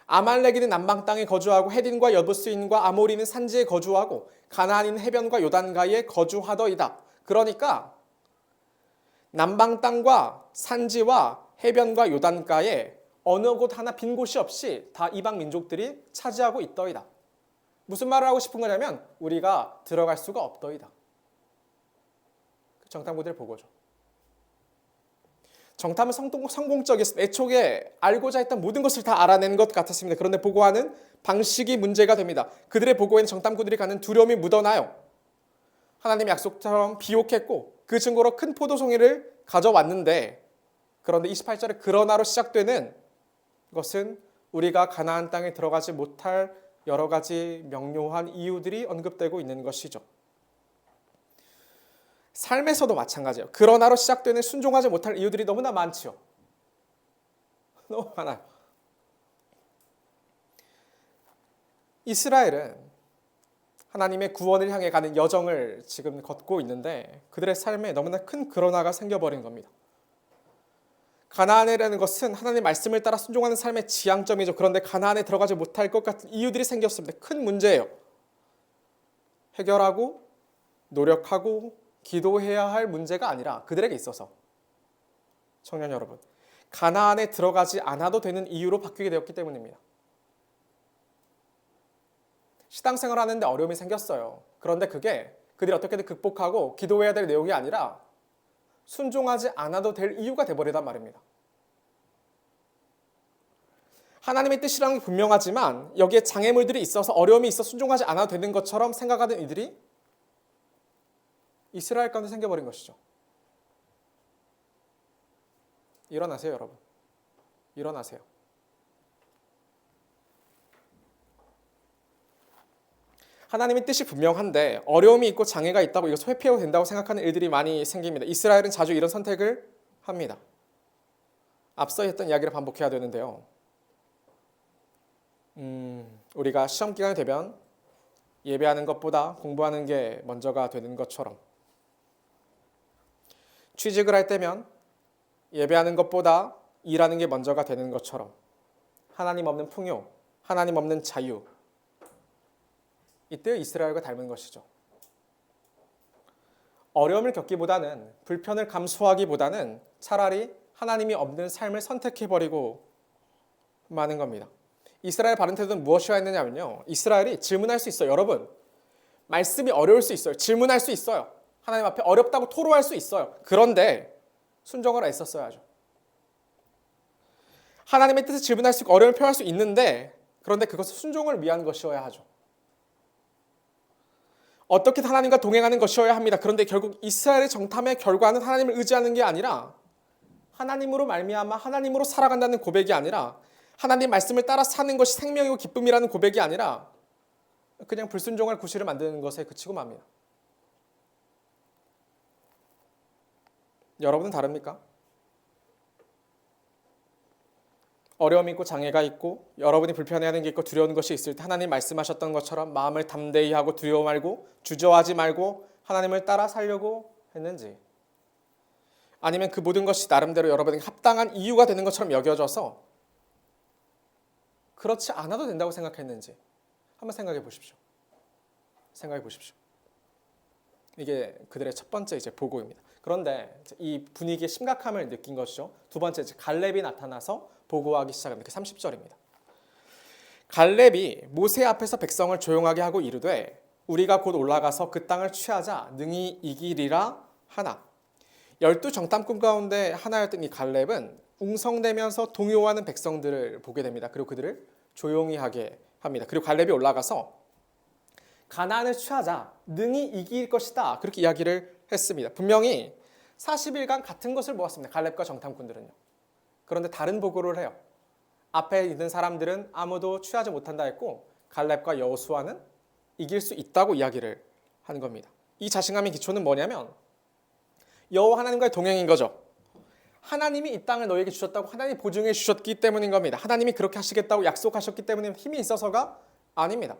아말렉인은 남방 땅에 거주하고 헤딘과 여부스인과 아모리는 산지에 거주하고 가나안인 해변과 요단가에 거주하더이다. 그러니까 남방 땅과 산지와 해변과 요단가에 어느 곳 하나 빈 곳이 없이 다 이방 민족들이 차지하고 있더이다. 무슨 말을 하고 싶은 거냐면 우리가 들어갈 수가 없더이다. 정탐꾼들의 보고죠. 정탐은 성공적이었습니다. 애초에 알고자 했던 모든 것을 다 알아낸 것 같았습니다. 그런데 보고하는 방식이 문제가 됩니다. 그들의 보고에는 정탐꾼들이 갖는 두려움이 묻어나요. 하나님의 약속처럼 비옥했고 그 증거로 큰 포도송이를 가져왔는데 그런데 28절에 그러나로 시작되는 것은 우리가 가나안 땅에 들어가지 못할 여러 가지 명료한 이유들이 언급되고 있는 것이죠. 삶에서도 마찬가지예요. 그러나로 시작되는 순종하지 못할 이유들이 너무나 많지요. 너무 많아요. 이스라엘은 하나님의 구원을 향해 가는 여정을 지금 걷고 있는데 그들의 삶에 너무나 큰 그러나가 생겨버린 겁니다. 가나안이라는 것은 하나님의 말씀을 따라 순종하는 삶의 지향점이죠. 그런데 가나안에 들어가지 못할 것 같은 이유들이 생겼습니다. 큰 문제예요. 해결하고 노력하고 기도해야 할 문제가 아니라 그들에게 있어서 청년 여러분, 가나안에 들어가지 않아도 되는 이유로 바뀌게 되었기 때문입니다. 신앙생활 하는데 어려움이 생겼어요. 그런데 그게 그들이 어떻게든 극복하고 기도해야 될 내용이 아니라 순종하지 않아도 될 이유가 돼버리단 말입니다. 하나님의 뜻이라는 게 분명하지만 여기에 장애물들이 있어서 어려움이 있어 순종하지 않아도 되는 것처럼 생각하던 이들이 이스라엘 가운데 생겨버린 것이죠. 일어나세요, 여러분. 일어나세요. 하나님의 뜻이 분명한데 어려움이 있고 장애가 있다고 이것을 회피해도 된다고 생각하는 일들이 많이 생깁니다. 이스라엘은 자주 이런 선택을 합니다. 앞서 했던 이야기를 반복해야 되는데요. 우리가 시험 기간이 되면 예배하는 것보다 공부하는 게 먼저가 되는 것처럼, 취직을 할 때면 예배하는 것보다 일하는 게 먼저가 되는 것처럼, 하나님 없는 풍요, 하나님 없는 자유, 이때 이스라엘과 닮은 것이죠. 어려움을 겪기보다는, 불편을 감수하기보다는 차라리 하나님이 없는 삶을 선택해버리고 마는 겁니다. 이스라엘 바른 태도는 무엇이었느냐면요, 이스라엘이 질문할 수 있어요. 여러분, 말씀이 어려울 수 있어요. 질문할 수 있어요. 하나님 앞에 어렵다고 토로할 수 있어요. 그런데 순종을 애썼어야죠. 하나님의 뜻을 질문할 수 있고 어려움을 표현할 수 있는데, 그런데 그것은 순종을 위한 것이어야 하죠. 어떻게 하나님과 동행하는 것이어야 합니다. 그런데 결국 이스라엘의 정탐의 결과는 하나님을 의지하는 게 아니라 하나님으로 말미암아 하나님으로 살아간다는 고백이 아니라 하나님 말씀을 따라 사는 것이 생명이고 기쁨이라는 고백이 아니라 그냥 불순종할 구실을 만드는 것에 그치고 맙니다. 여러분은 다릅니까? 어려움이 있고 장애가 있고 여러분이 불편해하는 게 있고 두려운 것이 있을 때 하나님 말씀하셨던 것처럼 마음을 담대히 하고 두려워 말고 주저하지 말고 하나님을 따라 살려고 했는지, 아니면 그 모든 것이 나름대로 여러분에게 합당한 이유가 되는 것처럼 여겨져서 그렇지 않아도 된다고 생각했는지 한번 생각해 보십시오. 생각해 보십시오. 이게 그들의 첫 번째 보고입니다. 그런데 이 분위기의 심각함을 느낀 것이죠. 두 번째, 갈렙이 나타나서 보고하기 시작합니다. 30절입니다. 갈렙이 모세 앞에서 백성을 조용하게 하고 이르되 우리가 곧 올라가서 그 땅을 취하자 능히 이기리라 하나. 12 정탐꾼 가운데 하나였던 이 갈렙은 웅성대면서 동요하는 백성들을 보게 됩니다. 그리고 그들을 조용히 하게 합니다. 그리고 갈렙이 올라가서 가나안을 취하자 능히 이길 것이다, 그렇게 이야기를 했습니다. 분명히 40일간 같은 것을 모았습니다. 갈렙과 정탐꾼들은요. 그런데 다른 보고를 해요. 앞에 있는 사람들은 아무도 취하지 못한다 했고 갈렙과 여호수아는 이길 수 있다고 이야기를 하는 겁니다. 이 자신감의 기초는 뭐냐면 여호와 하나님과의 동행인 거죠. 하나님이 이 땅을 너희에게 주셨다고 하나님이 보증해 주셨기 때문인 겁니다. 하나님이 그렇게 하시겠다고 약속하셨기 때문에 힘이 있어서가 아닙니다.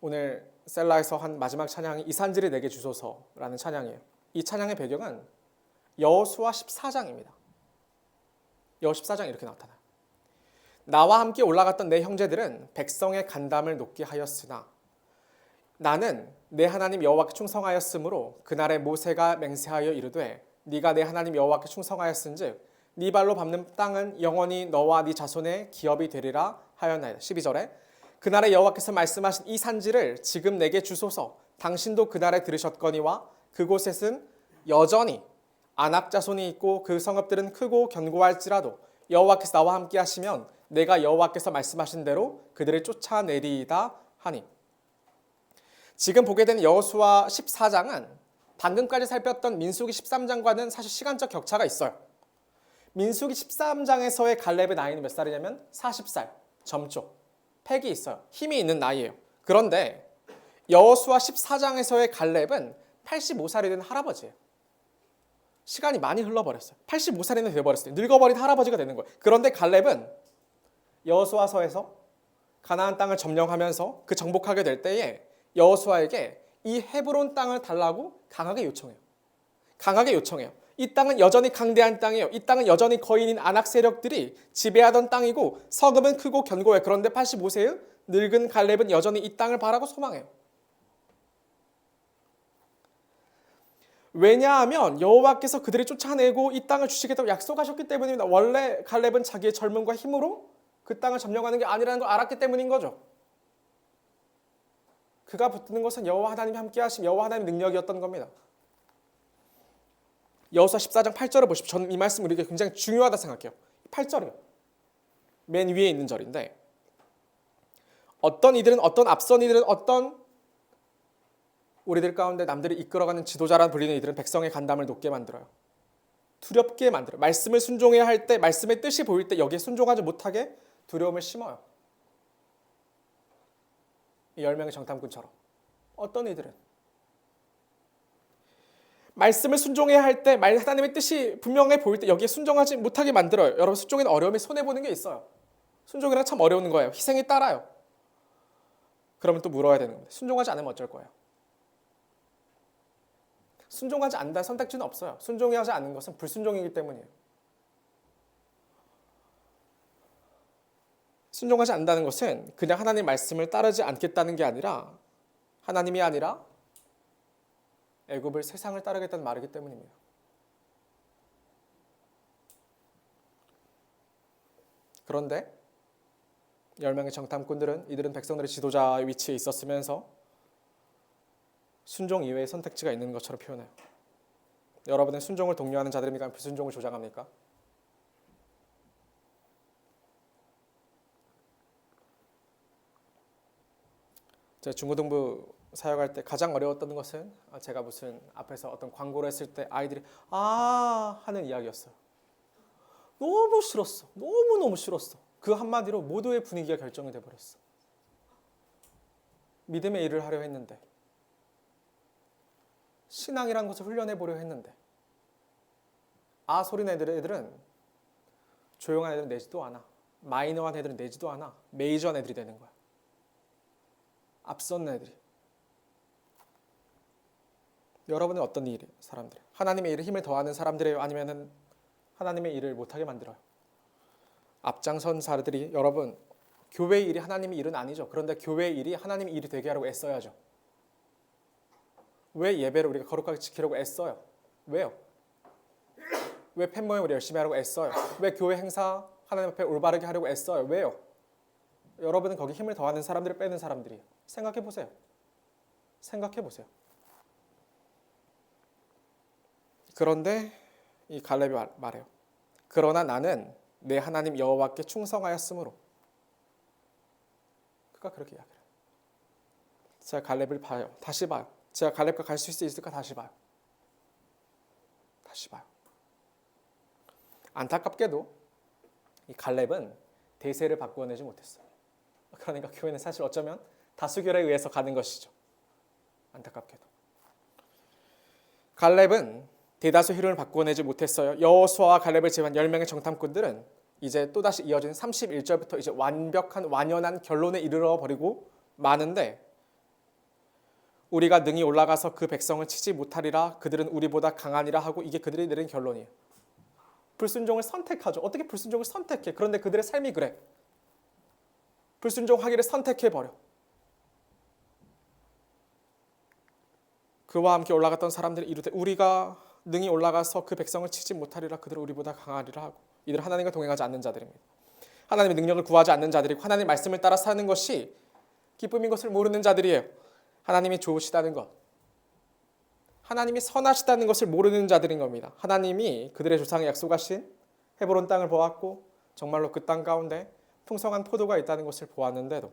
오늘 셀라에서 한 마지막 찬양이 이산지를 내게 주소서라는 찬양이에요. 이 찬양의 배경은 여호수아 14장입니다. 여호수아 14장에 이렇게 나타나요. 나와 함께 올라갔던 내 형제들은 백성의 간담을 높게 하였으나 나는 내 하나님 여호와께 충성하였으므로 그날에 모세가 맹세하여 이르되 네가 내 하나님 여호와께 충성하였은즉 네 발로 밟는 땅은 영원히 너와 네 자손의 기업이 되리라 하였나이다. 12절에 그날에 여호와께서 말씀하신 이 산지를 지금 내게 주소서. 당신도 그날에 들으셨거니와 그곳에는 여전히 아낙 자손이 있고 그 성읍들은 크고 견고할지라도 여호와께서 나와 함께 하시면 내가 여호와께서 말씀하신 대로 그들을 쫓아내리이다 하니. 지금 보게 되는 여호수아 14장은 방금까지 살폈던 민수기 13장과는 사실 시간적 격차가 있어요. 민수기 13장에서의 갈렙의 나이는 몇 살이냐면 40살, 점쪽, 팩이 있어요. 힘이 있는 나이예요. 그런데 여호수아 14장에서의 갈렙은 85살이 된 할아버지예요. 시간이 많이 흘러버렸어요. 85살이나 되어버렸어요. 늙어버린 할아버지가 되는 거예요. 그런데 갈렙은 여호수아서에서 가나안 땅을 점령하면서 그 정복하게 될 때에 여호수아에게 이 헤브론 땅을 달라고 강하게 요청해요. 강하게 요청해요. 이 땅은 여전히 강대한 땅이에요. 이 땅은 여전히 거인인 아낙 세력들이 지배하던 땅이고 서금은 크고 견고해요. 그런데 85세의 늙은 갈렙은 여전히 이 땅을 바라고 소망해요. 왜냐하면 여호와께서 그들을 쫓아내고 이 땅을 주시겠다고 약속하셨기 때문입니다. 원래 갈렙은 자기의 젊음과 힘으로 그 땅을 점령하는 게 아니라는 걸 알았기 때문인 거죠. 그가 붙드는 것은 여호와 하나님이 함께 하심 여호와 하나님의 능력이었던 겁니다. 여호수아 14장 8절을 보십시오. 저는 이 말씀 우리에게 굉장히 중요하다 생각해요. 8절이요. 맨 위에 있는 절인데 어떤 이들은 어떤 앞선 이들은 어떤 우리들 가운데 남들이 이끌어가는 지도자라 불리는 이들은 백성의 간담을 높게 만들어요. 두렵게 만들어요. 말씀을 순종해야 할 때 말씀의 뜻이 보일 때 여기에 순종하지 못하게 두려움을 심어요. 이 10명의 정탐꾼처럼. 어떤 이들은 말씀을 순종해야 할 때 하나님의 뜻이 분명해 보일 때 여기에 순종하지 못하게 만들어요. 여러분 순종에는 어려움이 손해보는 게 있어요. 순종이란 참 어려운 거예요. 희생이 따라요. 그러면 또 물어야 되는 겁니다. 순종하지 않으면 어쩔 거예요? 순종하지 않는다는 선택지는 없어요. 순종하지 않는 것은 불순종이기 때문이에요. 순종하지 않는다는 것은 그냥 하나님 말씀을 따르지 않겠다는 게 아니라 하나님이 아니라 애굽을 세상을 따르겠다는 말이기 때문입니다. 그런데 10명의 정탐꾼들은 이들은 백성들의 지도자의 위치에 있었으면서 순종 이외의 선택지가 있는 것처럼 표현해요. 여러분은 순종을 독려하는 자들입니까? 불순종을 조장합니까? 제가 중고등부 사역할 때 가장 어려웠던 것은 제가 무슨 앞에서 어떤 광고를 했을 때 아이들이 하는 이야기였어요. 너무 싫었어. 너무너무 싫었어. 그 한마디로 모두의 분위기가 결정이 돼버렸어. 믿음의 일을 하려 했는데 신앙이란 것을 훈련해보려 했는데 소리 내는 애들은 조용한 애들은 내지도 않아. 마이너한 애들은 내지도 않아. 메이저한 애들이 되는 거야. 앞선 애들이. 여러분은 어떤 일이에요? 사람들이 하나님의 일에 힘을 더하는 사람들이에요? 아니면 하나님의 일을 못하게 만들어요? 앞장선 사람들이 여러분 교회의 일이 하나님의 일은 아니죠. 그런데 교회의 일이 하나님의 일이 되게 하려고 애써야죠. 왜 예배를 우리가 거룩하게 지키려고 애써요? 왜요? 왜 팬모임 우리 열심히 하려고 애써요? 왜 교회 행사 하나님 앞에 올바르게 하려고 애써요? 왜요? 여러분은 거기 힘을 더하는 사람들을 빼는 사람들이에요. 생각해 보세요. 생각해 보세요. 그런데 이 갈렙이 말해요. 그러나 나는 내 하나님 여호와께 충성하였으므로. 그가 그렇게 이야기해요. 제가 갈렙을 봐요. 다시 봐요. 제가 갈렙과 갈 수 있을까? 다시 봐요. 다시 봐요. 안타깝게도 이 갈렙은 대세를 바꾸어내지 못했어요. 그러니까 교회는 사실 어쩌면 다수결에 의해서 가는 것이죠. 안타깝게도. 갈렙은 대다수 흐름을 바꾸어내지 못했어요. 여호수아와 갈렙을 제외한 10명의 정탐꾼들은 이제 또다시 이어진 31절부터 이제 완벽한 완연한 결론에 이르러 버리고 마는데 우리가 능히 올라가서 그 백성을 치지 못하리라 그들은 우리보다 강하니라 하고 이게 그들이 내린 결론이에요. 불순종을 선택하죠. 어떻게 불순종을 선택해? 그런데 그들의 삶이 그래. 불순종하기를 선택해버려. 그와 함께 올라갔던 사람들이 이르되 우리가 능히 올라가서 그 백성을 치지 못하리라 그들은 우리보다 강하리라 하고 이들은 하나님과 동행하지 않는 자들입니다. 하나님의 능력을 구하지 않는 자들이고 하나님 말씀을 따라 사는 것이 기쁨인 것을 모르는 자들이에요. 하나님이 좋으시다는 것, 하나님이 선하시다는 것을 모르는 자들인 겁니다. 하나님이 그들의 조상에 약속하신 헤브론 땅을 보았고 정말로 그 땅 가운데 풍성한 포도가 있다는 것을 보았는데도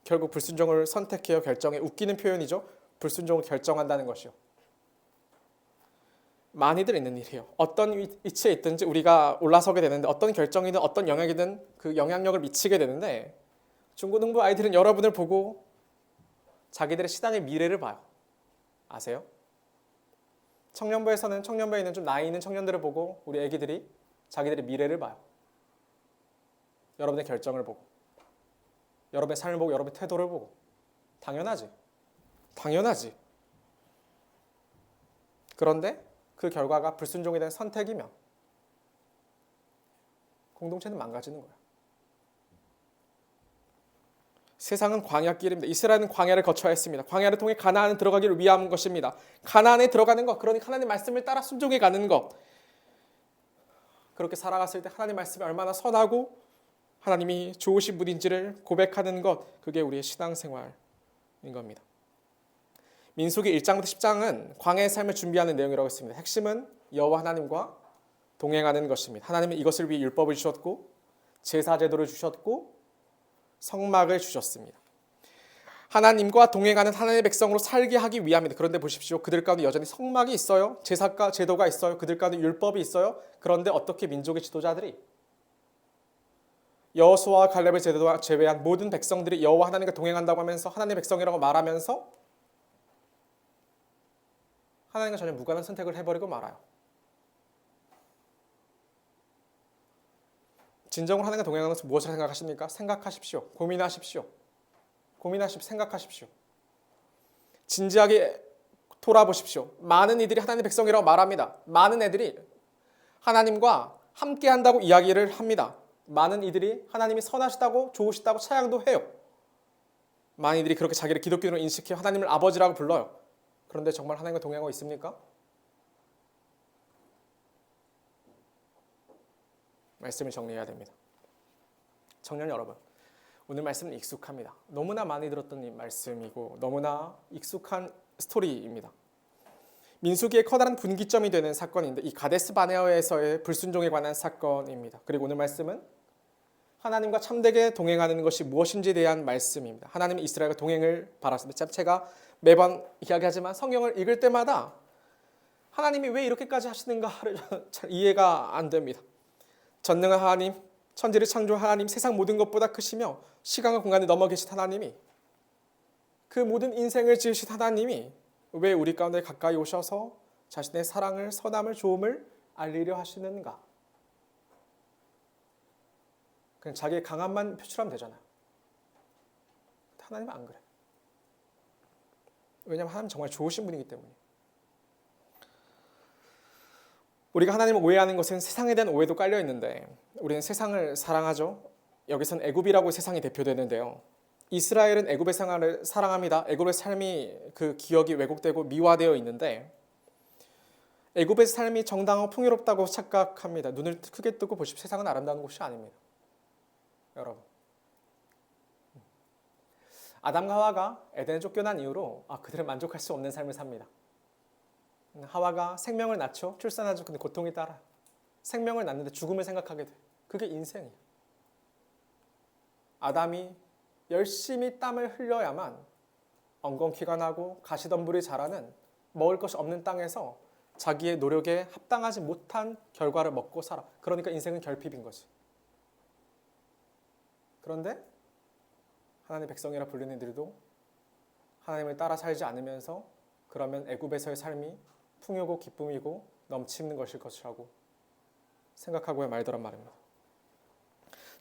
결국 불순종을 선택해요. 결정해. 웃기는 표현이죠. 불순종을 결정한다는 것이요. 많이들 있는 일이에요. 어떤 위치에 있든지 우리가 올라서게 되는데 어떤 결정이든 어떤 영역이든 그 영향력을 미치게 되는데 중고등부 아이들은 여러분을 보고 자기들의 신앙의 미래를 봐요. 아세요? 청년부에서는 청년부에 있는 좀 나이 있는 청년들을 보고 우리 애기들이 자기들의 미래를 봐요. 여러분의 결정을 보고 여러분의 삶을 보고 여러분의 태도를 보고 당연하지. 그런데 그 결과가 불순종에 대한 선택이면 공동체는 망가지는 거야. 세상은 광야길입니다. 이스라엘은 광야를 거쳐야 했습니다. 광야를 통해 가나안에 들어가기를 위한 것입니다. 가나안에 들어가는 것, 그러니 하나님의 말씀을 따라 순종해 가는 것. 그렇게 살아갔을 때 하나님의 말씀이 얼마나 선하고 하나님이 좋으신 분인지를 고백하는 것, 그게 우리의 신앙생활인 겁니다. 민수기 1장부터 10장은 광야의 삶을 준비하는 내용이라고 했습니다. 핵심은 여호와 하나님과 동행하는 것입니다. 하나님은 이것을 위해 율법을 주셨고 제사 제도를 주셨고 성막을 주셨습니다. 하나님과 동행하는 하나님의 백성으로 살게 하기 위함입니다. 그런데 보십시오. 그들 가운데 여전히 성막이 있어요. 제사가 제도가 있어요. 그들 가운데 율법이 있어요. 그런데 어떻게 민족의 지도자들이 여호수아와 갈렙을 제외한 모든 백성들이 여호와 하나님과 동행한다고 하면서 하나님의 백성이라고 말하면서 하나님과 전혀 무관한 선택을 해버리고 말아요. 진정으로 하나님과 동행하는 것은 무엇을 생각하십니까? 생각하십시오. 고민하십시오. 생각하십시오. 진지하게 돌아보십시오. 많은 이들이 하나님의 백성이라고 말합니다. 많은 애들이 하나님과 함께 한다고 이야기를 합니다. 많은 이들이 하나님이 선하시다고 좋으시다고 찬양도 해요. 많은 이들이 그렇게 자기를 기독교인으로 인식해 하나님을 아버지라고 불러요. 그런데 정말 하나님과 동행하고 있습니까? 말씀을 정리해야 됩니다. 청년 여러분, 오늘 말씀은 익숙합니다. 너무나 많이 들었던 이 말씀이고 너무나 익숙한 스토리입니다. 민수기의 커다란 분기점이 되는 사건인데 이 가데스 바네아에서의 불순종에 관한 사건입니다. 그리고 오늘 말씀은 하나님과 참되게 동행하는 것이 무엇인지에 대한 말씀입니다. 하나님은 이스라엘과 동행을 바랐습니다. 제가 매번 이야기하지만 성경을 읽을 때마다 하나님이 왜 이렇게까지 하시는가를 잘 이해가 안 됩니다. 전능한 하나님, 천지를 창조한 하나님, 세상 모든 것보다 크시며 시간과 공간을 넘어 계신 하나님이 그 모든 인생을 지으신 하나님이 왜 우리 가운데 가까이 오셔서 자신의 사랑을, 선함을, 좋음을 알리려 하시는가? 그냥 자기의 강함만 표출하면 되잖아요. 하나님은 안 그래. 왜냐하면 하나님은 정말 좋으신 분이기 때문에. 우리가 하나님을 오해하는 것은 세상에 대한 오해도 깔려 있는데 우리는 세상을 사랑하죠. 여기선 애굽이라고 세상이 대표되는데요. 이스라엘은 애굽의 생활을 사랑합니다. 애굽의 삶이 그 기억이 왜곡되고 미화되어 있는데 애굽의 삶이 정당하고 풍요롭다고 착각합니다. 눈을 크게 뜨고 보십시오. 세상은 아름다운 곳이 아닙니다. 여러분, 아담과 하와가 에덴에 쫓겨난 이후로 그들은 만족할 수 없는 삶을 삽니다. 하와가 생명을 낳죠. 출산하죠. 근데 고통이 따라요. 생명을 낳는데 죽음을 생각하게 돼. 그게 인생이에요. 아담이 열심히 땀을 흘려야만 엉겅퀴가 나고 가시덤불이 자라는 먹을 것이 없는 땅에서 자기의 노력에 합당하지 못한 결과를 먹고 살아. 그러니까 인생은 결핍인 거지. 그런데 하나님의 백성이라 불리는 이들도 하나님을 따라 살지 않으면서 그러면 애굽에서의 삶이 풍요고 기쁨이고 넘치는 것일 것이라고 생각하고야 말더란 말입니다.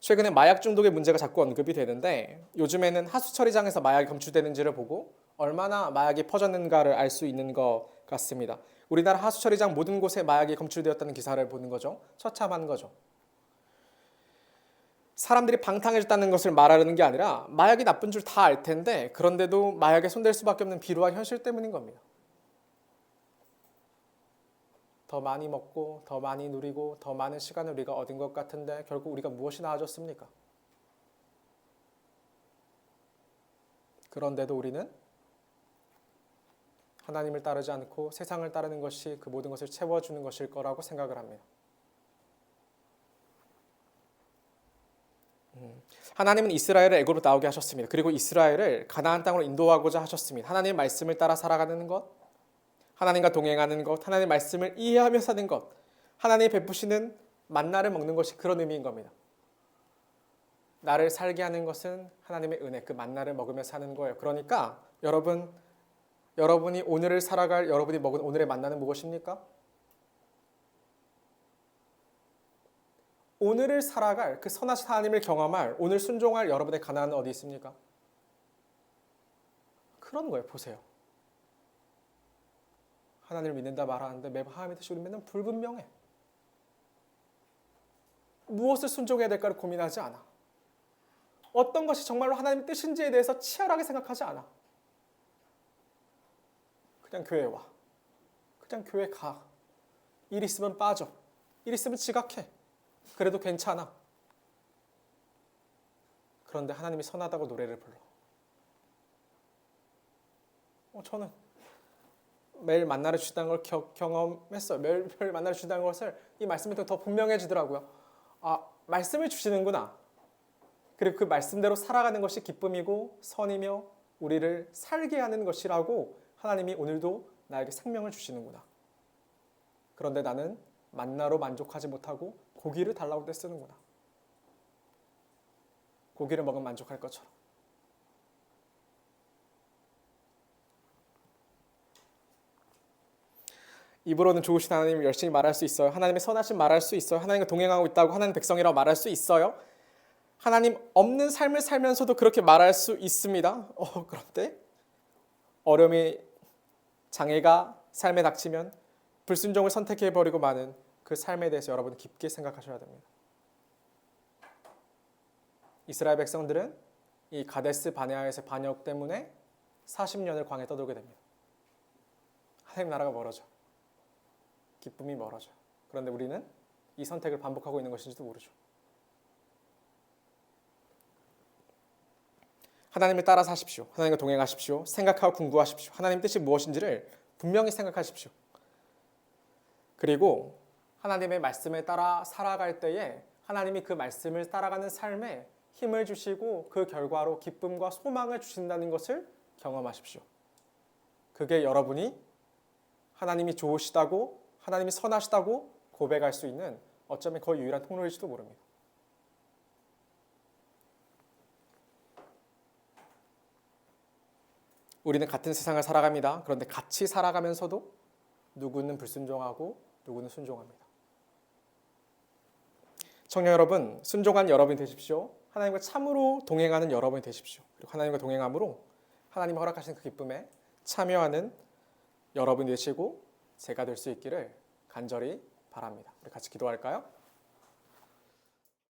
최근에 마약 중독의 문제가 자꾸 언급이 되는데 요즘에는 하수처리장에서 마약이 검출되는지를 보고 얼마나 마약이 퍼졌는가를 알 수 있는 것 같습니다. 우리나라 하수처리장 모든 곳에 마약이 검출되었다는 기사를 보는 거죠. 처참한 거죠. 사람들이 방탕해졌다는 것을 말하려는 게 아니라 마약이 나쁜 줄 다 알 텐데 그런데도 마약에 손댈 수밖에 없는 비루한 현실 때문인 겁니다. 더 많이 먹고 더 많이 누리고 더 많은 시간을 우리가 얻은 것 같은데 결국 우리가 무엇이 나아졌습니까? 그런데도 우리는 하나님을 따르지 않고 세상을 따르는 것이 그 모든 것을 채워주는 것일 거라고 생각을 합니다. 하나님은 이스라엘을 애굽으로 나오게 하셨습니다. 그리고 이스라엘을 가나안 땅으로 인도하고자 하셨습니다. 하나님의 말씀을 따라 살아가는 것, 하나님과 동행하는 것, 하나님의 말씀을 이해하며 사는 것, 하나님이 베푸시는 만나를 먹는 것이 그런 의미인 겁니다. 나를 살게 하는 것은 하나님의 은혜, 그 만나를 먹으며 사는 거예요. 그러니까 여러분이 오늘을 살아갈 여러분이 먹은 오늘의 만나는 무엇입니까? 오늘을 살아갈 그 선하신 하나님을 경험할 오늘 순종할 여러분의 가나안은 어디 있습니까? 그런 거예요. 보세요. 하나님을 믿는다 말하는데 매번 하나님의 뜻이 우리 맨날 불분명해. 무엇을 순종해야 될까를 고민하지 않아. 어떤 것이 정말로 하나님의 뜻인지에 대해서 치열하게 생각하지 않아. 그냥 교회 와. 그냥 교회 가. 일 있으면 빠져. 일 있으면 지각해. 그래도 괜찮아. 그런데 하나님이 선하다고 노래를 불러. 저는 매일 만나를 주신다는 걸 경험했어요. 매일 만나를 주신다는 것을 이 말씀이 더 분명해지더라고요. 말씀을 주시는구나. 그리고 그 말씀대로 살아가는 것이 기쁨이고 선이며 우리를 살게 하는 것이라고 하나님이 오늘도 나에게 생명을 주시는구나. 그런데 나는 만나로 만족하지 못하고 고기를 달라고 때 쓰는구나. 고기를 먹으면 만족할 것처럼. 입으로는 좋으신 하나님을 열심히 말할 수 있어요. 하나님의 선하신 말할 수 있어요. 하나님과 동행하고 있다고 하나님 백성이라고 말할 수 있어요. 하나님 없는 삶을 살면서도 그렇게 말할 수 있습니다. 그런데 어려움이 장애가 삶에 닥치면 불순종을 선택해버리고 마는 그 삶에 대해서 여러분 깊게 생각하셔야 됩니다. 이스라엘 백성들은 이 가데스 바네아에서의 반역 때문에 40년을 광야에 떠돌게 됩니다. 하나님 나라가 멀어져. 기쁨이 멀어져. 그런데 우리는 이 선택을 반복하고 있는 것인지도 모르죠. 하나님을 따라 사십시오. 하나님과 동행하십시오. 생각하고 궁구하십시오. 하나님 뜻이 무엇인지를 분명히 생각하십시오. 그리고 하나님의 말씀에 따라 살아갈 때에 하나님이 그 말씀을 따라가는 삶에 힘을 주시고 그 결과로 기쁨과 소망을 주신다는 것을 경험하십시오. 그게 여러분이 하나님이 좋으시다고 하나님이 선하시다고 고백할 수 있는 어쩌면 거의 유일한 통로일지도 모릅니다. 우리는 같은 세상을 살아갑니다. 그런데 같이 살아가면서도 누구는 불순종하고 누구는 순종합니다. 청년 여러분, 순종한 여러분이 되십시오. 하나님과 참으로 동행하는 여러분이 되십시오. 그리고 하나님과 동행함으로 하나님이 허락하신 그 기쁨에 참여하는 여러분이 되시고 제가 될 수 있기를 간절히 바랍니다. 우리 같이 기도할까요?